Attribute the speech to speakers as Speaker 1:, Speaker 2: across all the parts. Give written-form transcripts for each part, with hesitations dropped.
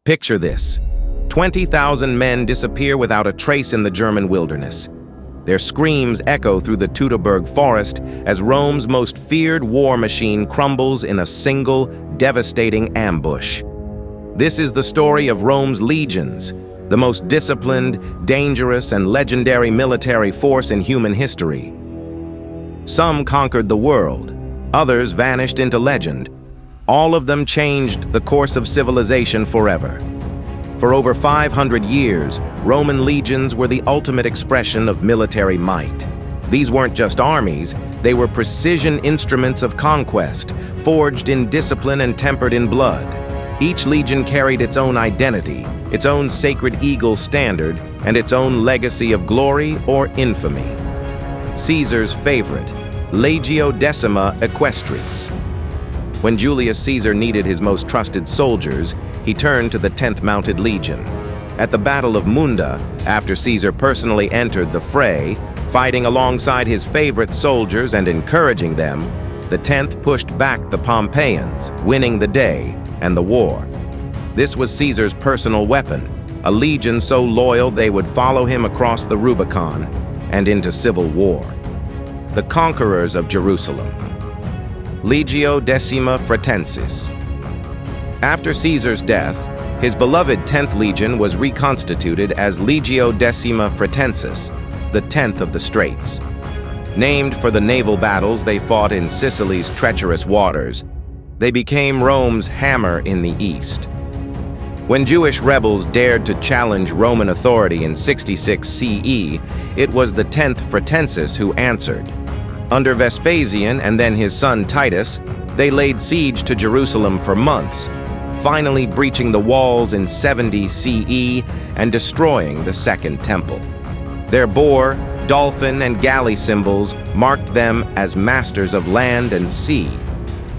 Speaker 1: Picture this. 20,000 men disappear without a trace in the German wilderness. Their screams echo through the Teutoburg forest as Rome's most feared war machine crumbles in a single, devastating ambush. This is the story of Rome's legions, the most disciplined, dangerous, and legendary military force in human history. Some conquered the world, others vanished into legend. All of them changed the course of civilization forever. For over 500 years, Roman legions were the ultimate expression of military might. These weren't just armies, they were precision instruments of conquest, forged in discipline and tempered in blood. Each legion carried its own identity, its own sacred eagle standard, and its own legacy of glory or infamy. Caesar's favorite, Legio X Equestris. When Julius Caesar needed his most trusted soldiers, he turned to the 10th Mounted Legion. At the Battle of Munda, after Caesar personally entered the fray, fighting alongside his favorite soldiers and encouraging them, the 10th pushed back the Pompeians, winning the day and the war. This was Caesar's personal weapon, a legion so loyal they would follow him across the Rubicon and into civil war. The conquerors of Jerusalem. Legio X Fretensis. After Caesar's death, his beloved 10th Legion was reconstituted as Legio X Fretensis, the 10th of the Straits. Named for the naval battles they fought in Sicily's treacherous waters, they became Rome's hammer in the east. When Jewish rebels dared to challenge Roman authority in 66 CE, it was the 10th Fretensis who answered. Under Vespasian and then his son Titus, they laid siege to Jerusalem for months, finally breaching the walls in 70 CE and destroying the Second Temple. Their boar, dolphin, and galley symbols marked them as masters of land and sea,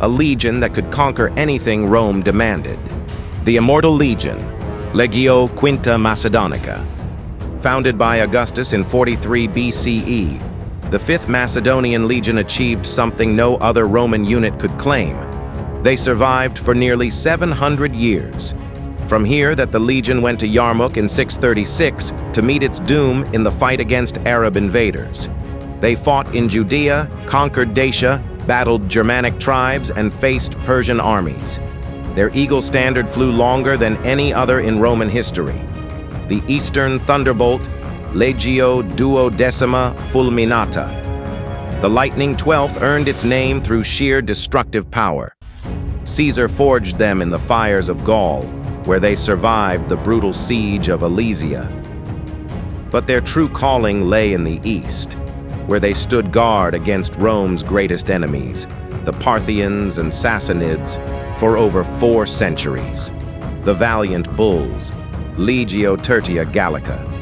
Speaker 1: a legion that could conquer anything Rome demanded. The immortal legion, Legio V Macedonica. Founded by Augustus in 43 BCE, the Fifth Macedonian Legion achieved something no other Roman unit could claim. They survived for nearly 700 years. From here that the legion went to Yarmouk in 636 to meet its doom in the fight against Arab invaders. They fought in Judea, conquered Dacia, battled Germanic tribes, and faced Persian armies. Their eagle standard flew longer than any other in Roman history. The Eastern Thunderbolt, Legio XII Fulminata. The Lightning Twelfth earned its name through sheer destructive power. Caesar forged them in the fires of Gaul, where they survived the brutal siege of Alesia. But their true calling lay in the east, where they stood guard against Rome's greatest enemies, the Parthians and Sassanids, for over 4 centuries. The valiant bulls, Legio III Gallica.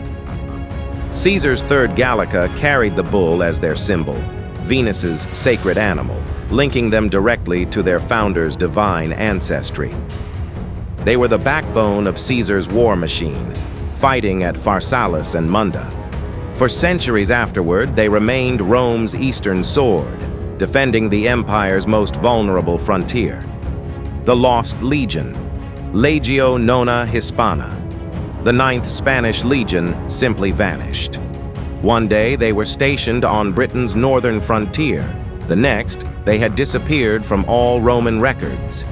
Speaker 1: Caesar's Third Gallica carried the bull as their symbol, Venus's sacred animal, linking them directly to their founder's divine ancestry. They were the backbone of Caesar's war machine, fighting at Pharsalus and Munda. For centuries afterward, they remained Rome's eastern sword, defending the empire's most vulnerable frontier. The Lost Legion, Legio IX Hispana. The 9th Spanish Legion simply vanished. One day, they were stationed on Britain's northern frontier. The next, they had disappeared from all Roman records.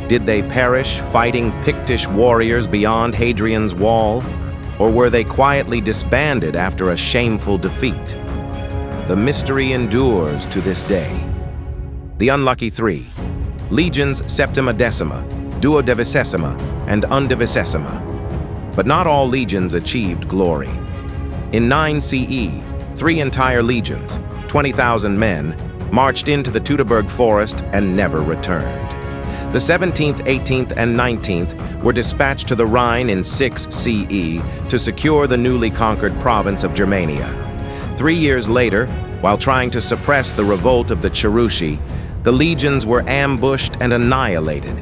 Speaker 1: Did they perish fighting Pictish warriors beyond Hadrian's Wall? Or were they quietly disbanded after a shameful defeat? The mystery endures to this day. The Unlucky Three, Legions Septima Decima, Duodecima, and Undecima. But not all legions achieved glory. In 9 CE, 3 entire legions, 20,000 men, marched into the Teutoburg forest and never returned. The 17th, 18th, and 19th were dispatched to the Rhine in 6 CE to secure the newly conquered province of Germania. 3 years later, while trying to suppress the revolt of the Cherusci, the legions were ambushed and annihilated.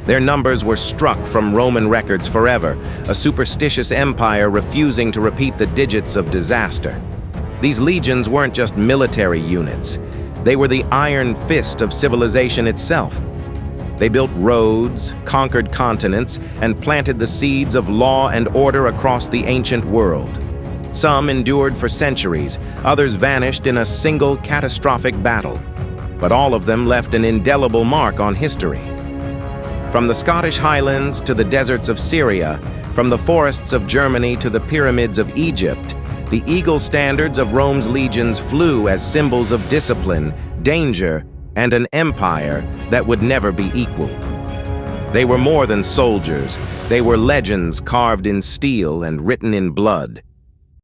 Speaker 1: Their numbers were struck from Roman records forever, a superstitious empire refusing to repeat the digits of disaster. These legions weren't just military units. They were the iron fist of civilization itself. They built roads, conquered continents, and planted the seeds of law and order across the ancient world. Some endured for centuries, others vanished in a single catastrophic battle. But all of them left an indelible mark on history. From the Scottish Highlands to the deserts of Syria, from the forests of Germany to the pyramids of Egypt, the eagle standards of Rome's legions flew as symbols of discipline, danger, and an empire that would never be equal. They were more than soldiers. They were legends carved in steel and written in blood.